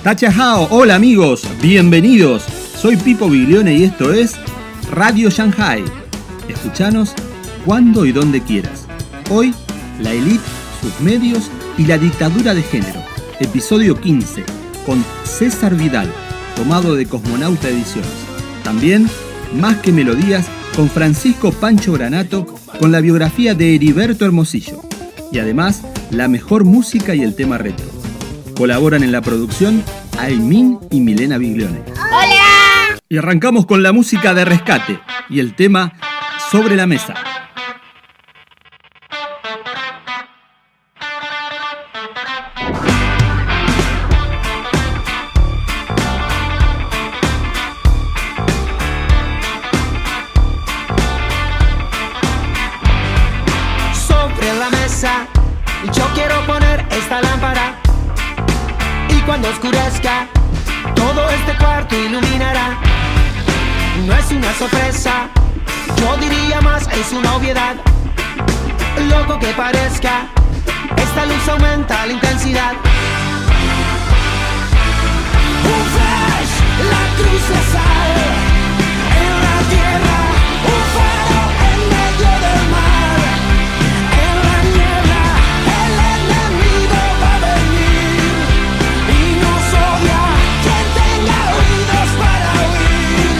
Tachahao, hola amigos, bienvenidos. Soy Pipo Biglione y esto es Radio Shanghai. Escuchanos cuando y donde quieras. Hoy, la élite, sus medios y la dictadura de género. Episodio 15, con César Vidal, tomado de Cosmonauta Ediciones. También, Más que Melodías, con Francisco Pancho Granato, con la biografía de Heriberto Hermosillo. Y además, la mejor música y el tema retro. Colaboran en la producción Aymin y Milena Biglione. ¡Hola! Y arrancamos con la música de Rescate y el tema Sobre la Mesa. Sobre la mesa yo quiero poner esta lámpara, y cuando oscurezca todo este cuarto iluminará. No es una sorpresa, yo diría más es una obviedad. Loco que parezca, esta luz aumenta la intensidad. Un flash, la cruz, la sal en la tierra, un faro en medio del mar. En la niebla el enemigo va a venir y nos odia. Quien tenga oídos para oír,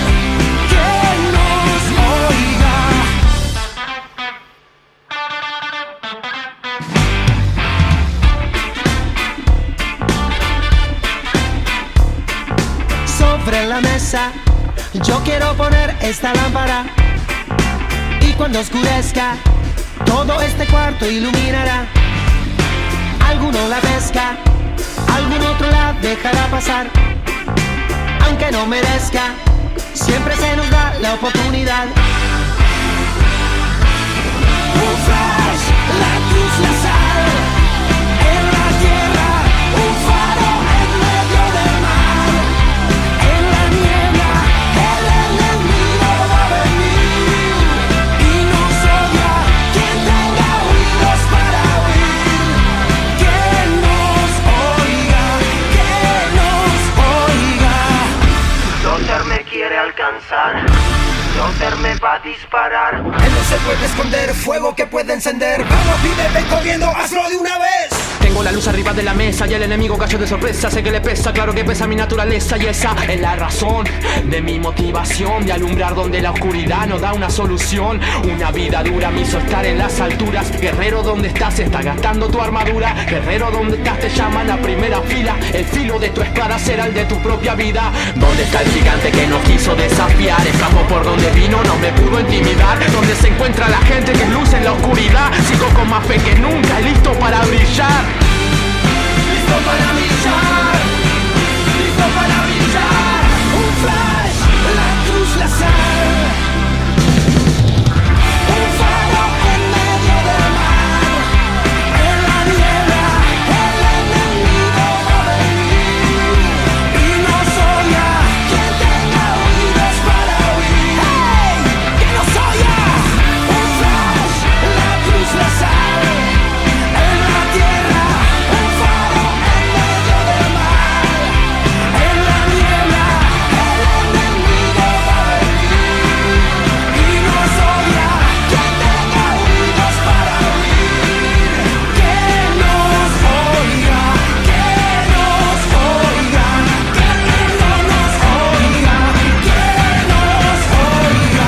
que nos oiga. Sobre la mesa yo quiero poner esta lámpara, y cuando oscurezca todo este cuarto iluminará. Alguno la pesca, algún otro la dejará pasar. Aunque no merezca, siempre se nos da la oportunidad. Un flash, la cruz, la sal en la tierra, un faro en medio del mar. En la niebla el enemigo va a venir y nos odia. Quien tenga oídos para oír, que nos oiga, que nos oiga. Lothar me quiere alcanzar, Lothar me va a disparar. Él no se puede esconder, fuego que puede encender. Vamos, pibe, ven corriendo, hazlo de una vez. Tengo la luz arriba de la mesa y el enemigo cayó de sorpresa. Sé que le pesa, claro que pesa mi naturaleza. Y esa es la razón de mi motivación, de alumbrar donde la oscuridad no da una solución. Una vida dura me hizo estar en las alturas. Guerrero, ¿dónde estás? Se está gastando tu armadura. Guerrero, ¿dónde estás? Te llaman a primera fila. El filo de tu espada será el de tu propia vida. ¿Dónde está el gigante que nos quiso desafiar? Escapo por donde vino, no me pudo intimidar. ¿Dónde se encuentra la gente que luce en la oscuridad? Sigo con más fe que nunca, listo para brillar. Listo para brillar, listo para brillar. Un flash, la cruz, la sal. Un faro en medio del mar. En la niebla el enemigo va a venir y nos odia. Quien tenga oídos para oír, ¡hey! ¡Que nos oya! Un flash, la cruz, la sal en la tierra. Un faro en medio del mar. En la niebla el enemigo va a venir y nos odia. Quien tenga oídos para oír, que nos oiga, que nos oiga, que no nos oiga, que nos oiga.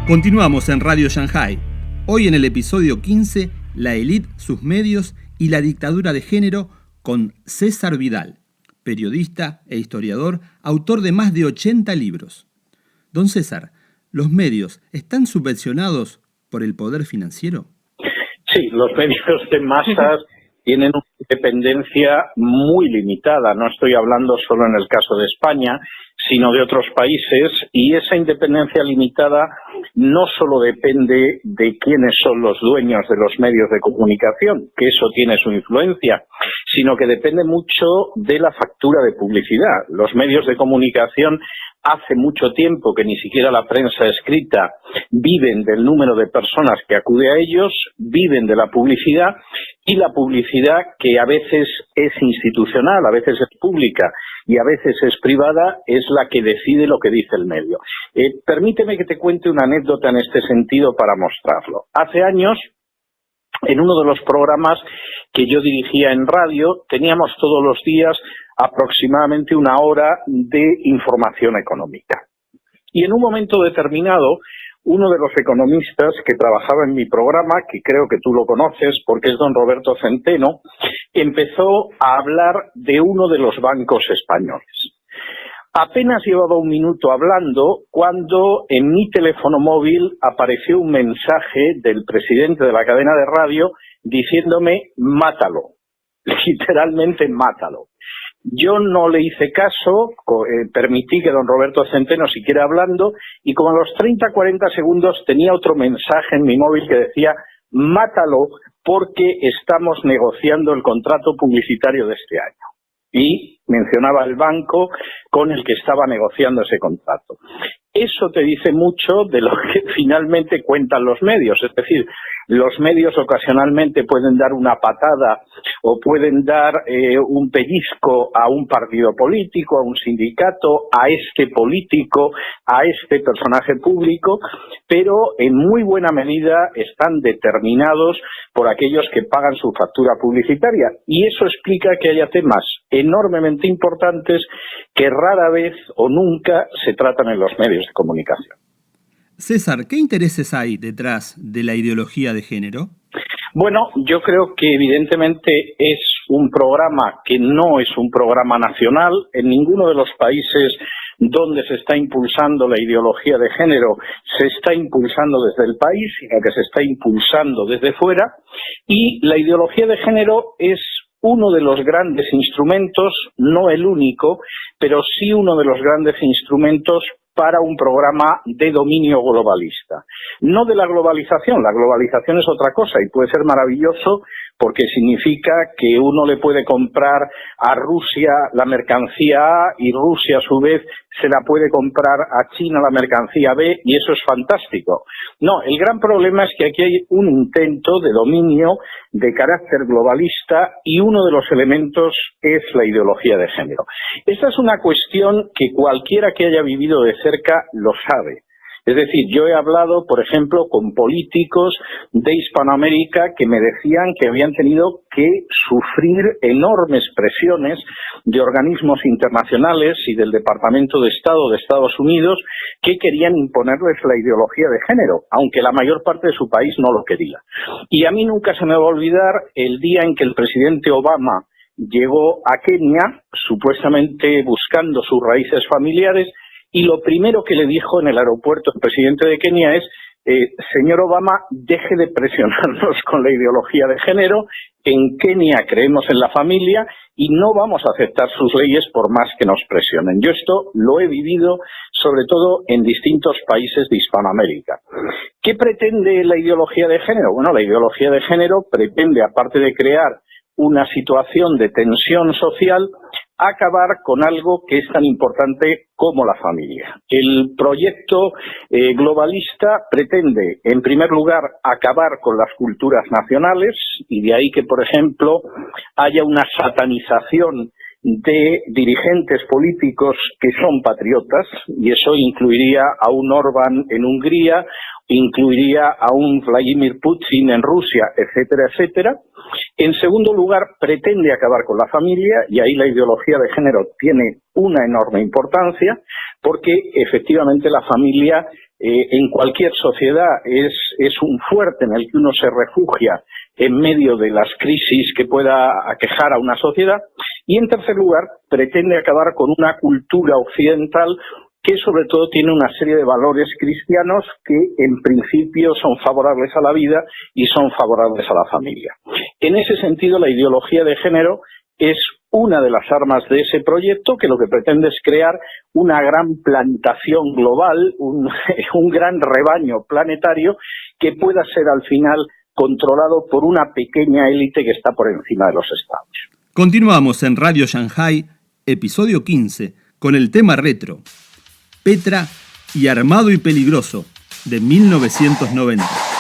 Continuamos en Radio Shanghai. Hoy en el episodio 15, la élite, sus medios y la dictadura de género, con César Vidal, periodista e historiador, autor de más de 80 libros. Don César, ¿los medios están subvencionados por el poder financiero? Sí, los medios de masas tienen una independencia muy limitada. No estoy hablando solo en el caso de España, sino de otros países, y esa independencia limitada no solo depende de quiénes son los dueños de los medios de comunicación, que eso tiene su influencia, sino que depende mucho de la factura de publicidad. Los medios de comunicación hace mucho tiempo que ni siquiera la prensa escrita viven del número de personas que acude a ellos, viven de la publicidad, y la publicidad, que a veces es institucional, a veces es pública y a veces es privada, es la que decide lo que dice el medio. Permíteme que te cuente una anécdota en este sentido para mostrarlo. Hace años, en uno de los programas que yo dirigía en radio, teníamos todos los días aproximadamente una hora de información económica. Y en un momento determinado, uno de los economistas que trabajaba en mi programa, que creo que tú lo conoces porque es don Roberto Centeno, empezó a hablar de uno de los bancos españoles. Apenas llevaba un minuto hablando cuando en mi teléfono móvil apareció un mensaje del presidente de la cadena de radio diciéndome mátalo, literalmente mátalo. Yo no le hice caso, permití que don Roberto Centeno siguiera hablando y como a los 30-40 segundos tenía otro mensaje en mi móvil que decía mátalo porque estamos negociando el contrato publicitario de este año. Y mencionaba el banco con el que estaba negociando ese contrato. Eso te dice mucho de lo que finalmente cuentan los medios, es decir, los medios ocasionalmente pueden dar una patada o pueden dar un pellizco a un partido político, a un sindicato, a este político, a este personaje público, pero en muy buena medida están determinados por aquellos que pagan su factura publicitaria. Y eso explica que haya temas enormemente importantes que rara vez o nunca se tratan en los medios de comunicación. César, ¿qué intereses hay detrás de la ideología de género? Bueno, yo creo que evidentemente es un programa que no es un programa nacional. En ninguno de los países donde se está impulsando la ideología de género se está impulsando desde el país, sino que se está impulsando desde fuera. Y la ideología de género es uno de los grandes instrumentos, no el único, pero sí uno de los grandes instrumentos para un programa de dominio globalista. No de la globalización es otra cosa y puede ser maravilloso porque significa que uno le puede comprar a Rusia la mercancía A y Rusia a su vez se la puede comprar a China la mercancía B y eso es fantástico. No, el gran problema es que aquí hay un intento de dominio de carácter globalista y uno de los elementos es la ideología de género. Esta es una cuestión que cualquiera que haya vivido de cerca lo sabe. Es decir, yo he hablado, por ejemplo, con políticos de Hispanoamérica que me decían que habían tenido que sufrir enormes presiones de organismos internacionales y del Departamento de Estado de Estados Unidos que querían imponerles la ideología de género, aunque la mayor parte de su país no lo quería. Y a mí nunca se me va a olvidar el día en que el presidente Obama llegó a Kenia, supuestamente buscando sus raíces familiares, y lo primero que le dijo en el aeropuerto el presidente de Kenia es señor Obama, deje de presionarnos con la ideología de género, en Kenia creemos en la familia y no vamos a aceptar sus leyes por más que nos presionen. Yo esto lo he vivido sobre todo en distintos países de Hispanoamérica. ¿Qué pretende la ideología de género? Bueno, la ideología de género pretende, aparte de crear una situación de tensión social, acabar con algo que es tan importante como la familia. El proyecto globalista pretende, en primer lugar, acabar con las culturas nacionales y de ahí que, por ejemplo, haya una satanización de dirigentes políticos que son patriotas, y eso incluiría a un Orbán en Hungría, incluiría a un Vladimir Putin en Rusia, etcétera, etcétera. En segundo lugar, pretende acabar con la familia, y ahí la ideología de género tiene una enorme importancia, porque efectivamente la familia en cualquier sociedad es un fuerte en el que uno se refugia en medio de las crisis que pueda aquejar a una sociedad. Y en tercer lugar, pretende acabar con una cultura occidental que sobre todo tiene una serie de valores cristianos que en principio son favorables a la vida y son favorables a la familia. En ese sentido, la ideología de género es una de las armas de ese proyecto, que lo que pretende es crear una gran plantación global, un gran rebaño planetario que pueda ser al final controlado por una pequeña élite que está por encima de los estados. Continuamos en Radio Shanghai, episodio 15, con el tema retro. Petra y Armado y Peligroso, de 1990.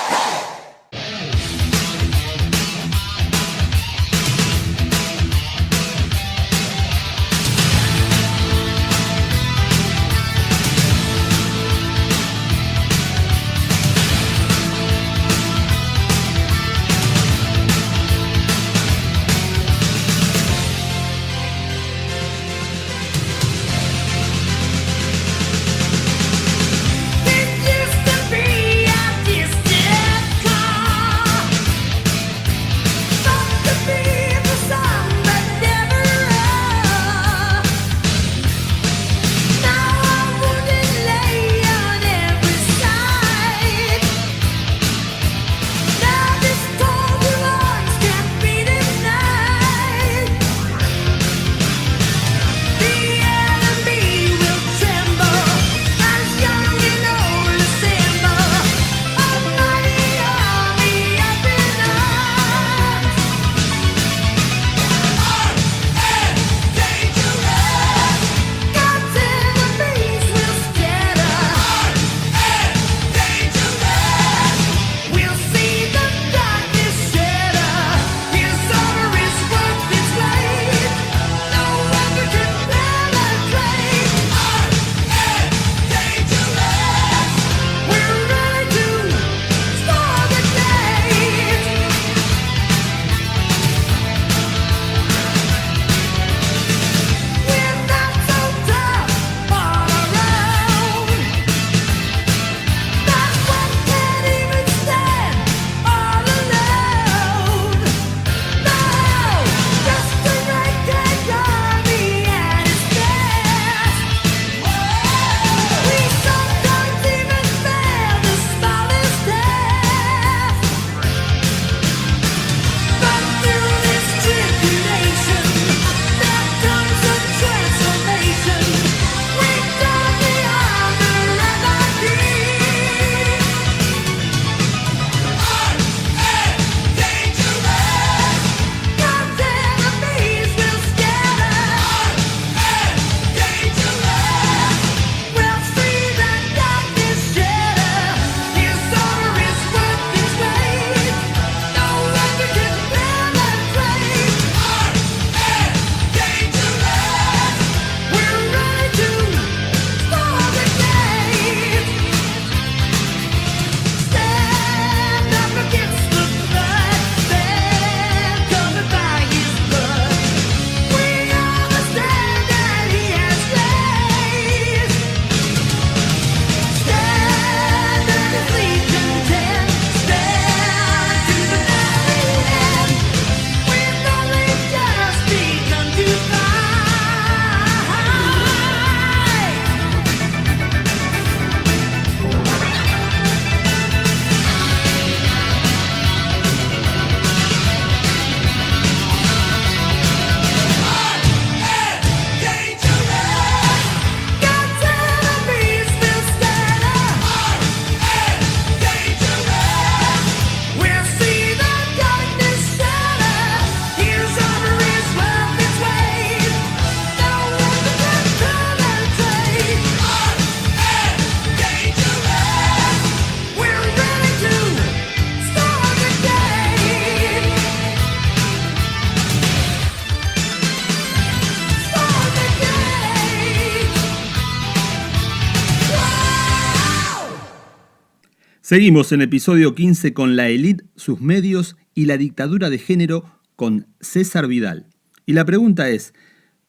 Seguimos en episodio 15 con la élite, sus medios y la dictadura de género con César Vidal. Y la pregunta es,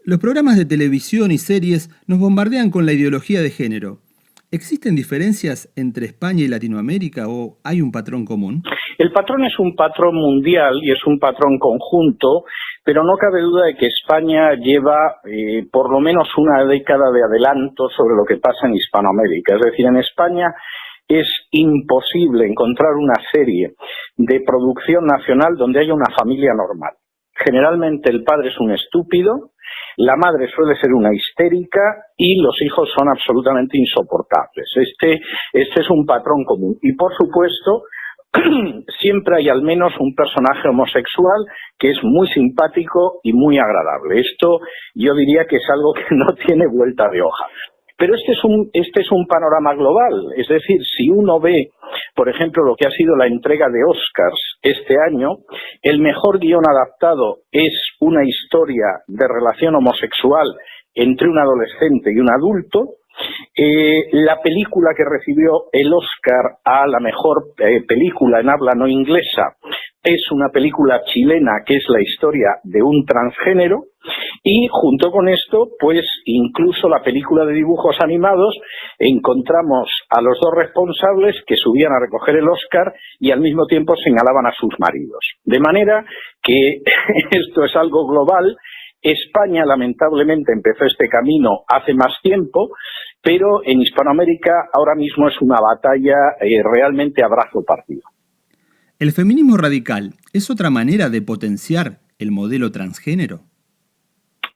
los programas de televisión y series nos bombardean con la ideología de género. ¿Existen diferencias entre España y Latinoamérica o hay un patrón común? El patrón es un patrón mundial y es un patrón conjunto, pero no cabe duda de que España lleva por lo menos una década de adelanto sobre lo que pasa en Hispanoamérica. Es decir, en España es imposible encontrar una serie de producción nacional donde haya una familia normal. Generalmente el padre es un estúpido, la madre suele ser una histérica y los hijos son absolutamente insoportables. Este es un patrón común. Y por supuesto, siempre hay al menos un personaje homosexual que es muy simpático y muy agradable. Esto yo diría que es algo que no tiene vuelta de hoja. Pero este es un panorama global. Es decir, si uno ve, por ejemplo, lo que ha sido la entrega de Oscars este año, el mejor guión adaptado es una historia de relación homosexual entre un adolescente y un adulto. La película que recibió el Oscar a la mejor película en habla no inglesa es una película chilena que es la historia de un transgénero, y junto con esto, pues incluso la película de dibujos animados encontramos a los dos responsables que subían a recoger el Oscar y al mismo tiempo señalaban a sus maridos. De manera que esto es algo global. España, lamentablemente, empezó este camino hace más tiempo, pero en Hispanoamérica ahora mismo es una batalla realmente a brazo partido. ¿El feminismo radical es otra manera de potenciar el modelo transgénero?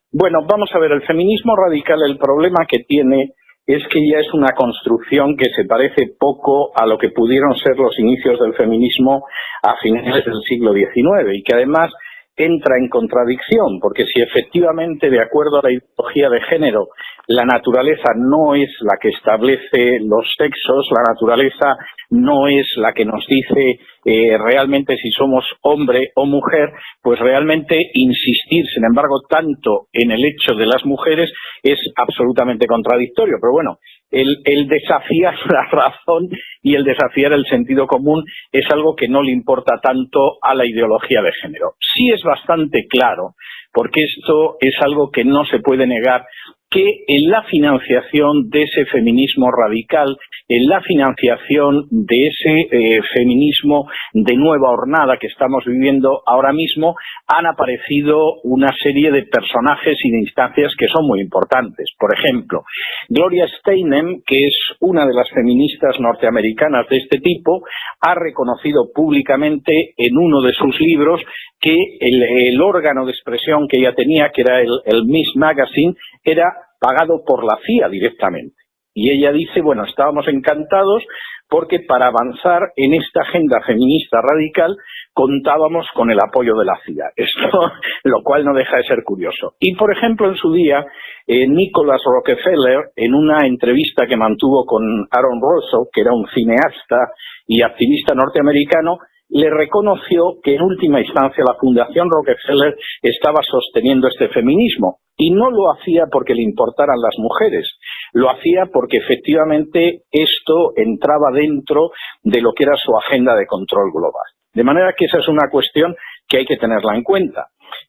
Bueno, vamos a ver, el feminismo radical, el problema que tiene es que ya es una construcción que se parece poco a lo que pudieron ser los inicios del feminismo a finales del siglo XIX, y que además entra en contradicción, porque si efectivamente, de acuerdo a la ideología de género, la naturaleza no es la que establece los sexos, la naturaleza no es la que nos dice realmente si somos hombre o mujer, pues realmente insistir, sin embargo, tanto en el hecho de las mujeres es absolutamente contradictorio. Pero bueno, el desafiar la razón y el desafiar el sentido común es algo que no le importa tanto a la ideología de género. Sí es bastante claro, porque esto es algo que no se puede negar, que en la financiación de ese feminismo radical, en la financiación de ese feminismo de nueva hornada que estamos viviendo ahora mismo, han aparecido una serie de personajes y de instancias que son muy importantes. Por ejemplo, Gloria Steinem, que es una de las feministas norteamericanas de este tipo, ha reconocido públicamente en uno de sus libros que el órgano de expresión que ella tenía, que era el Miss Magazine, era pagado por la CIA directamente. Y ella dice, bueno, estábamos encantados porque para avanzar en esta agenda feminista radical contábamos con el apoyo de la CIA. Esto, lo cual no deja de ser curioso. Y, por ejemplo, en su día, Nicholas Rockefeller, en una entrevista que mantuvo con Aaron Russell, que era un cineasta y activista norteamericano, le reconoció que en última instancia la Fundación Rockefeller estaba sosteniendo este feminismo, y no lo hacía porque le importaran las mujeres, lo hacía porque efectivamente esto entraba dentro de lo que era su agenda de control global. De manera que esa es una cuestión que hay que tenerla en cuenta.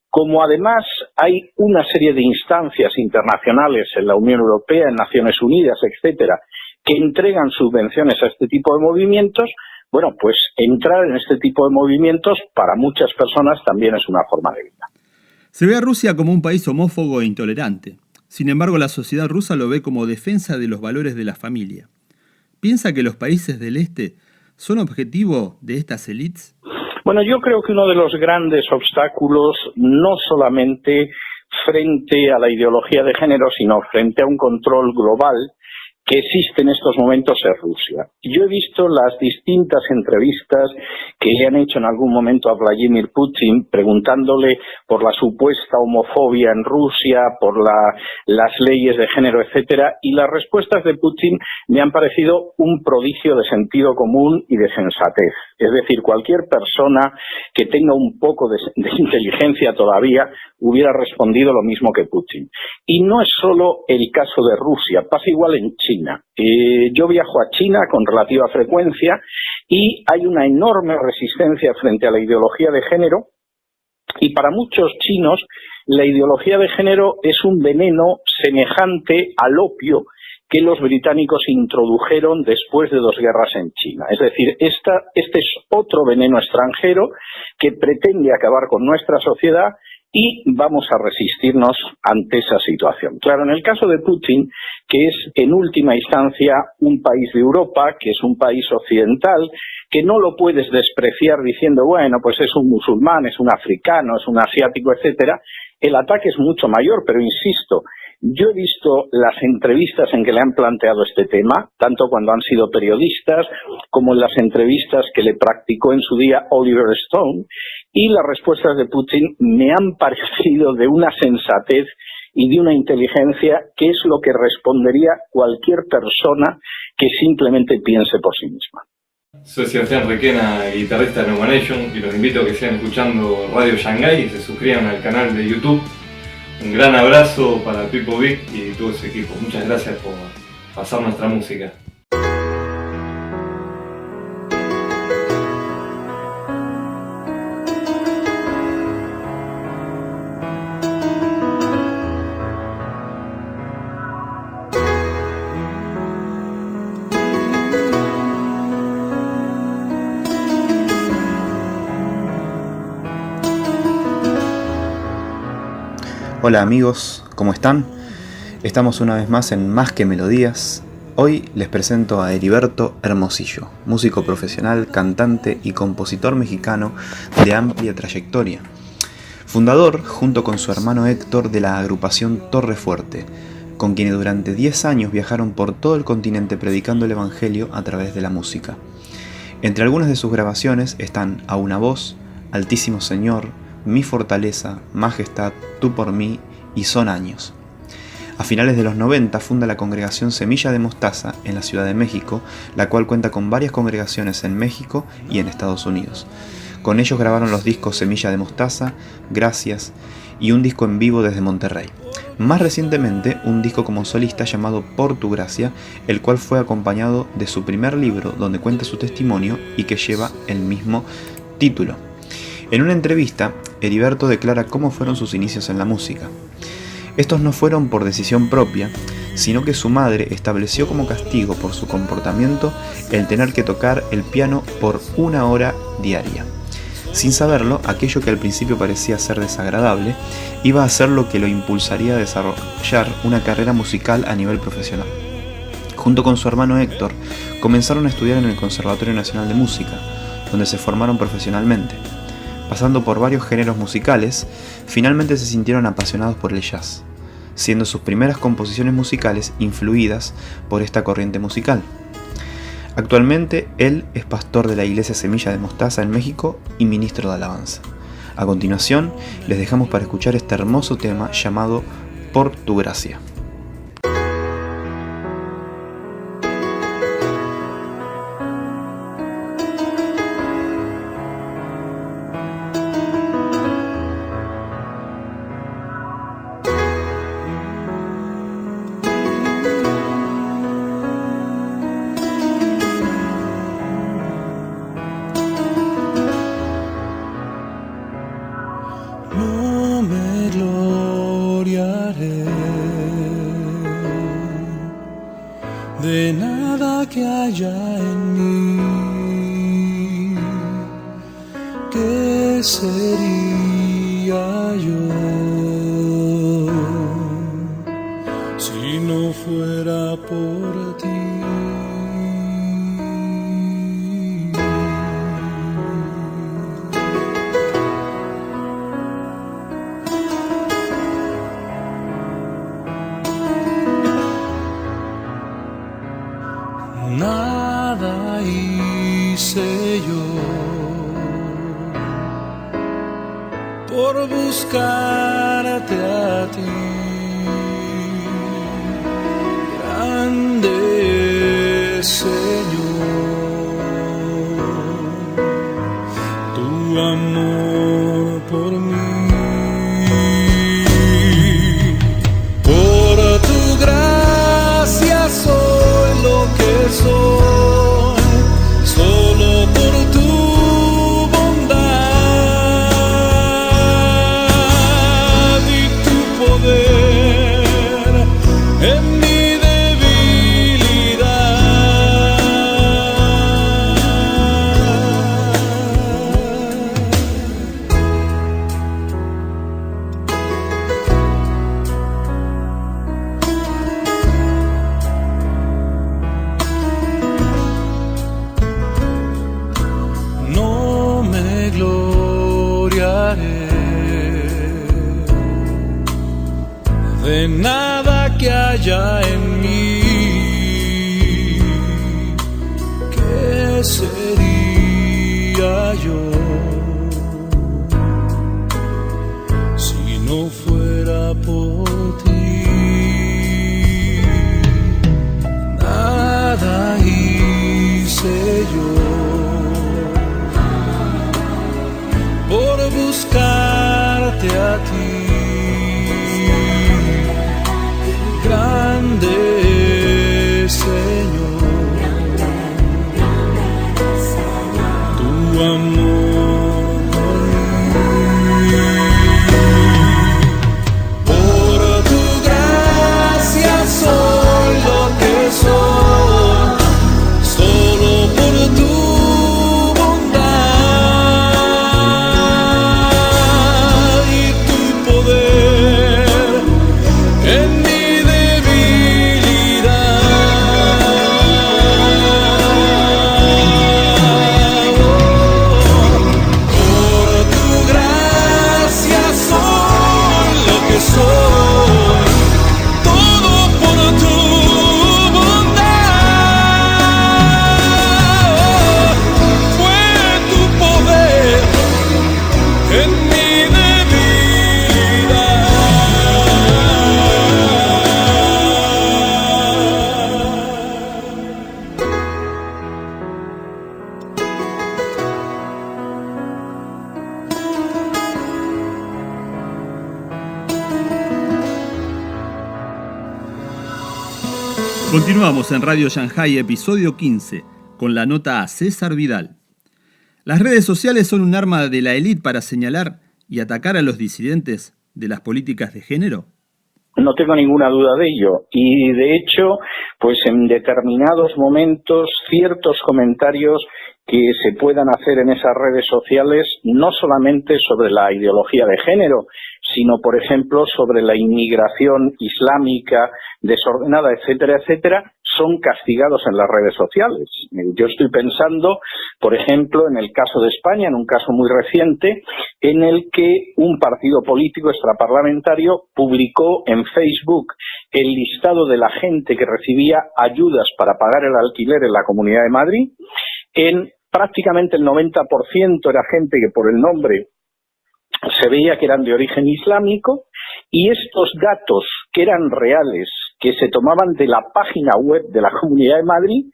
Como además hay una serie de instancias internacionales en la Unión Europea, en Naciones Unidas, etcétera, que entregan subvenciones a este tipo de movimientos, bueno, pues entrar en este tipo de movimientos para muchas personas también es una forma de vida. Se ve a Rusia como un país homófobo e intolerante. Sin embargo, la sociedad rusa lo ve como defensa de los valores de la familia. ¿Piensa que los países del este son objetivo de estas élites? Bueno, yo creo que uno de los grandes obstáculos, no solamente frente a la ideología de género, sino frente a un control global que existe en estos momentos, es Rusia. Yo he visto las distintas entrevistas que le han hecho en algún momento a Vladimir Putin, preguntándole por la supuesta homofobia en Rusia, por las leyes de género, etcétera, y las respuestas de Putin me han parecido un prodigio de sentido común y de sensatez. Es decir, cualquier persona que tenga un poco de inteligencia todavía hubiera respondido lo mismo que Putin. Y no es solo el caso de Rusia, pasa igual en China. Yo viajo a China con relativa frecuencia y hay una enorme resistencia frente a la ideología de género, y para muchos chinos la ideología de género es un veneno semejante al opio que los británicos introdujeron después de 2 guerras en China. Es decir, este es otro veneno extranjero que pretende acabar con nuestra sociedad, y vamos a resistirnos ante esa situación. Claro, en el caso de Putin, que es en última instancia un país de Europa, que es un país occidental, que no lo puedes despreciar diciendo, bueno, pues es un musulmán, es un africano, es un asiático, etcétera, el ataque es mucho mayor, pero insisto, yo he visto las entrevistas en que le han planteado este tema, tanto cuando han sido periodistas como en las entrevistas que le practicó en su día Oliver Stone, y las respuestas de Putin me han parecido de una sensatez y de una inteligencia que es lo que respondería cualquier persona que simplemente piense por sí misma. Soy Sebastián Requena, guitarrista de Neumanation, y los invito a que sigan escuchando Radio Shanghai y se suscriban al canal de YouTube. Un gran abrazo para Pipo Vic y todo su equipo. Muchas gracias por pasar nuestra música. Hola amigos, ¿cómo están? Estamos una vez más en Más que Melodías. Hoy les presento a Heriberto Hermosillo, músico profesional, cantante y compositor mexicano de amplia trayectoria. Fundador, junto con su hermano Héctor, de la agrupación Torre Fuerte, con quienes durante 10 años viajaron por todo el continente predicando el evangelio a través de la música. Entre algunas de sus grabaciones están A una voz, Altísimo Señor, Mi fortaleza, Majestad, Tú por mí y Son años. A finales de los 90 funda la congregación Semilla de Mostaza en la Ciudad de México, la cual cuenta con varias congregaciones en México y en Estados Unidos. Con ellos grabaron los discos Semilla de Mostaza, Gracias y un disco en vivo desde Monterrey. Más recientemente, un disco como solista llamado Por tu gracia, el cual fue acompañado de su primer libro donde cuenta su testimonio y que lleva el mismo título. En una entrevista, Heriberto declara cómo fueron sus inicios en la música. Estos no fueron por decisión propia, sino que su madre estableció como castigo por su comportamiento el tener que tocar el piano por 1 hora diaria. Sin saberlo, aquello que al principio parecía ser desagradable, iba a ser lo que lo impulsaría a desarrollar una carrera musical a nivel profesional. Junto con su hermano Héctor, comenzaron a estudiar en el Conservatorio Nacional de Música, donde se formaron profesionalmente. Pasando por varios géneros musicales, finalmente se sintieron apasionados por el jazz, siendo sus primeras composiciones musicales influidas por esta corriente musical. Actualmente, él es pastor de la iglesia Semilla de Mostaza en México y ministro de alabanza. A continuación, les dejamos para escuchar este hermoso tema llamado Por tu gracia. No me gloriaré de nada que haya en mí. ¿Qué sería yo si no fuera por ti? Nada hice yo por buscarte a ti, grande Señor, tu amor por mí. Por tu gracia soy lo que soy, solo por tu bondad y tu poder en mi debilidad. yo por buscarte a ti, grande Señor, tu amor por mí. Por tu gracia soy lo que soy, solo por tu bondad y tu poder en mi debilidad. Por tu gracia soy lo que soy, todo por tu bondad. Fue tu poder en mi debilidad. Continuamos en Radio Shanghai, episodio 15, con la nota a César Vidal. Las redes sociales son un arma de la élite para señalar y atacar a los disidentes de las políticas de género. No tengo ninguna duda de ello. Y de hecho, pues en determinados momentos, ciertos comentarios que se puedan hacer en esas redes sociales, no solamente sobre la ideología de género, sino, por ejemplo, sobre la inmigración islámica desordenada, etcétera, etcétera, son castigados en las redes sociales. Yo estoy pensando, por ejemplo, en el caso de España, en un caso muy reciente, en el que un partido político extraparlamentario publicó en Facebook el listado de la gente que recibía ayudas para pagar el alquiler en la Comunidad de Madrid. En prácticamente el 90% era gente que por el nombre se veía que eran de origen islámico, y estos datos que eran reales, que se tomaban de la página web de la Comunidad de Madrid,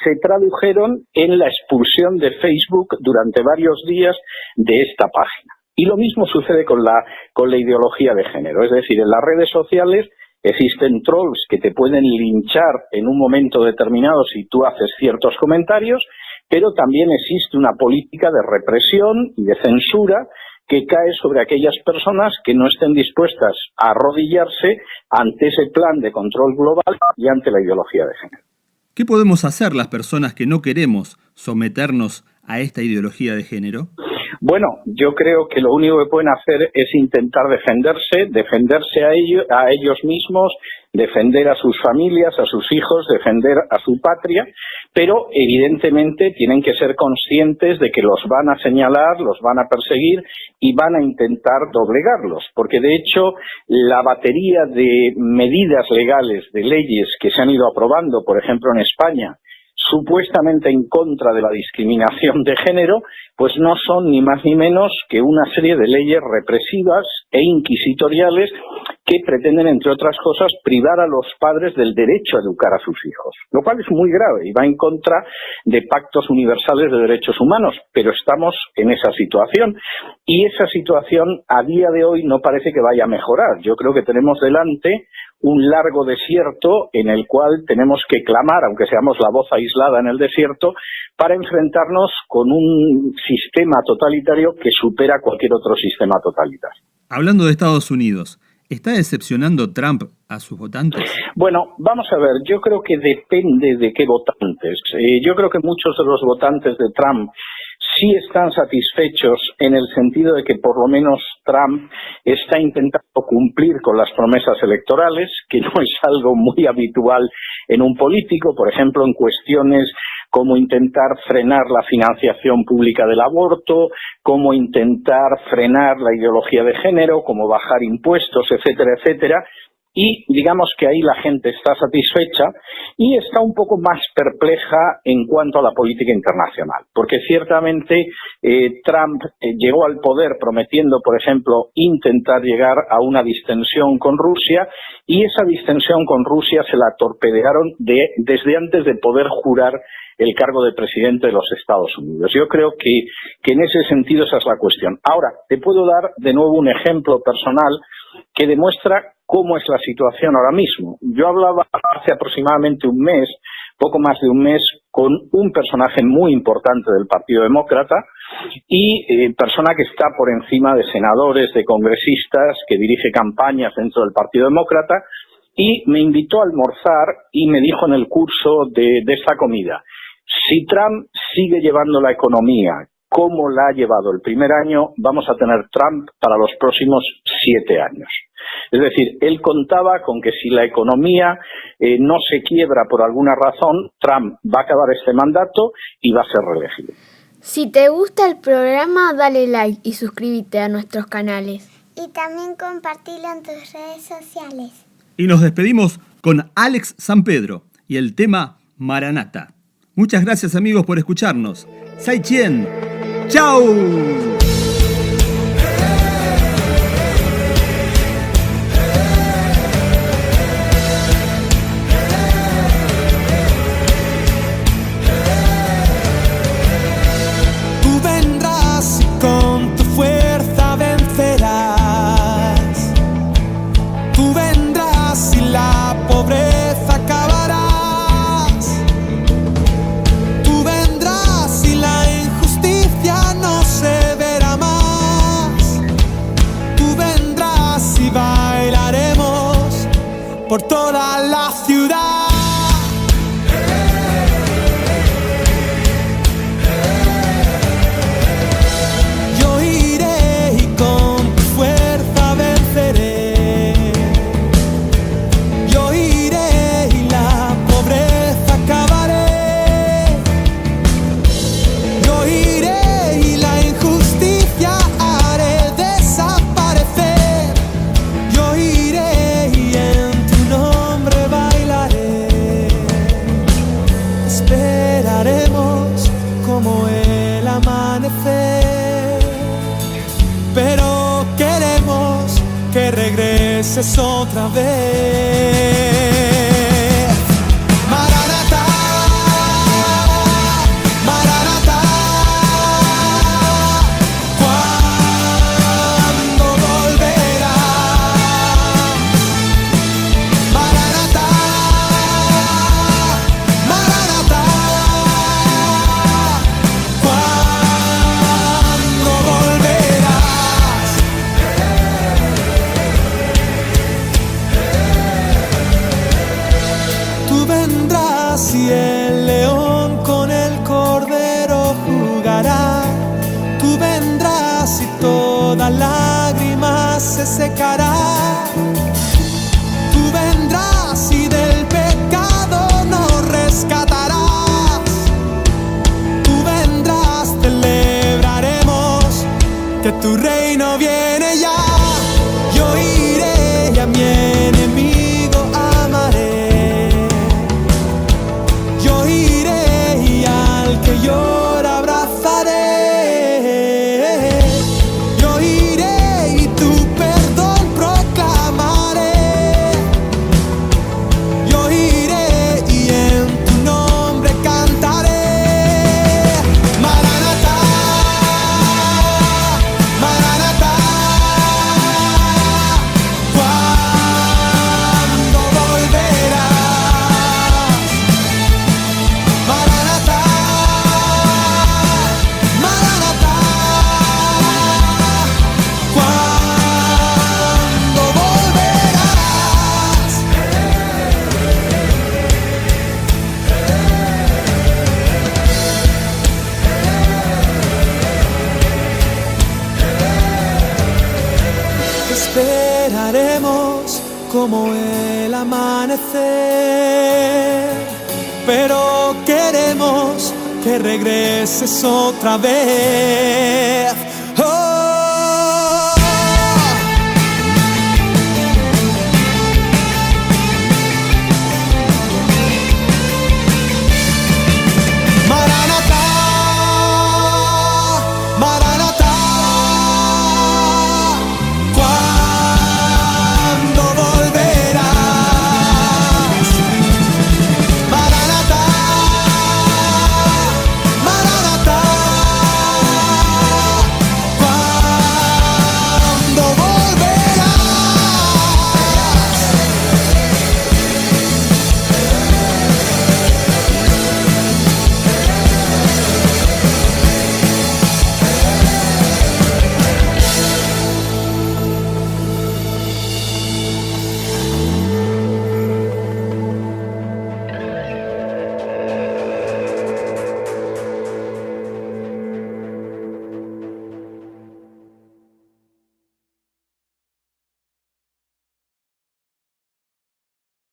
se tradujeron en la expulsión de Facebook durante varios días de esta página. Y lo mismo sucede con la ideología de género, es decir, en las redes sociales existen trolls que te pueden linchar en un momento determinado si tú haces ciertos comentarios, pero también existe una política de represión y de censura que cae sobre aquellas personas que no estén dispuestas a arrodillarse ante ese plan de control global y ante la ideología de género. ¿Qué podemos hacer las personas que no queremos someternos a esta ideología de género? Bueno, yo creo que lo único que pueden hacer es intentar defenderse a ellos mismos, defender a sus familias, a sus hijos, defender a su patria, pero evidentemente tienen que ser conscientes de que los van a señalar, los van a perseguir y van a intentar doblegarlos, porque de hecho la batería de medidas legales, de leyes que se han ido aprobando, por ejemplo en España, supuestamente en contra de la discriminación de género, pues no son ni más ni menos que una serie de leyes represivas e inquisitoriales que pretenden, entre otras cosas, privar a los padres del derecho a educar a sus hijos, lo cual es muy grave y va en contra de pactos universales de derechos humanos, pero estamos en esa situación y esa situación a día de hoy no parece que vaya a mejorar. Yo creo que tenemos delante un largo desierto en el cual tenemos que clamar, aunque seamos la voz aislada en el desierto, para enfrentarnos con un sistema totalitario que supera cualquier otro sistema totalitario. Hablando de Estados Unidos, ¿está decepcionando Trump a sus votantes? Bueno, vamos a ver, yo creo que depende de qué votantes. Yo creo que muchos de los votantes de Trump sí están satisfechos en el sentido de que por lo menos Trump está intentando cumplir con las promesas electorales, que no es algo muy habitual en un político, por ejemplo, en cuestiones como intentar frenar la financiación pública del aborto, como intentar frenar la ideología de género, como bajar impuestos, etcétera, etcétera. y digamos que ahí la gente está satisfecha y está un poco más perpleja en cuanto a la política internacional, porque ciertamente Trump llegó al poder prometiendo, por ejemplo, intentar llegar a una distensión con Rusia, y esa distensión con Rusia se la torpedearon desde antes de poder jurar el cargo de presidente de los Estados Unidos. Yo creo que en ese sentido esa es la cuestión. Ahora, te puedo dar de nuevo un ejemplo personal que demuestra cómo es la situación ahora mismo. Yo hablaba hace aproximadamente un mes, poco más de un mes, con un personaje muy importante del Partido Demócrata y persona que está por encima de senadores, de congresistas, que dirige campañas dentro del Partido Demócrata, y me invitó a almorzar y me dijo en el curso de esta comida: si Trump sigue llevando la economía como la ha llevado el primer año, vamos a tener Trump para los próximos 7 años. Es decir, él contaba con que si la economía no se quiebra por alguna razón, Trump va a acabar este mandato y va a ser reelegido. Si te gusta el programa, dale like y suscríbete a nuestros canales. Y también compartilo en tus redes sociales. Y nos despedimos con Alex Sampedro y el tema Maranata. Muchas gracias, amigos, por escucharnos. Sai Chien. ¡Chao! Tú vendrás y con tu fuerza vencerás. Tú vendrás y la pobreza acabarás. Tú vendrás y la injusticia no se verá más. Tú vendrás y bailaremos por toda la ciudad. Yo iré y con tu fuerza venceré. Yo iré y la pobreza acabaré. Yo iré y la injusticia haré desaparecer. Yo iré y en tu nombre bailaré. Esperaremos como el amanecer, pero queremos que regreses otra vez. Maranata, Maranata, ¿cuándo volverás? Maranata, Maranata, ¿cuándo volverás? Tú vendrás y el león con el cordero jugará. Tú vendrás y toda lágrima se secará. Tú vendrás y del pecado nos rescatarás. Tú vendrás, celebraremos que tu reino viene ya. Yo iré y a mi enemigo amaré. Yo iré y al que llora abrazaré. Yo iré y tu perdón proclamaré. Yo iré y en tu nombre cantaré. Maranata, Maranata, ¿cuándo volverás? Maranata, Maranata, ¿cuándo volverás? Esperaremos como el amanecer, pero queremos que regreses otra vez.